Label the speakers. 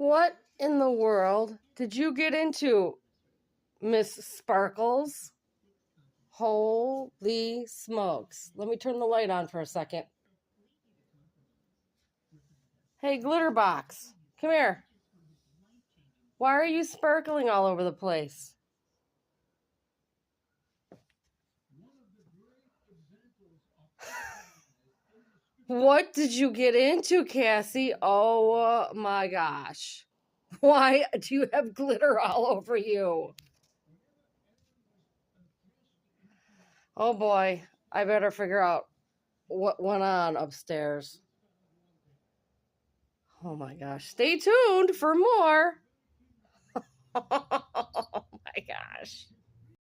Speaker 1: What in the world did you get into, Miss Sparkles? Holy smokes. Let me turn the light on for a second. Hey, Glitterbox, come here. Why are you sparkling all over the place? What did you get into, Cassie? Oh my gosh. Why do you have glitter all over you? Oh boy, I better figure out what went on upstairs. Oh my gosh. Stay tuned for more. Oh my gosh.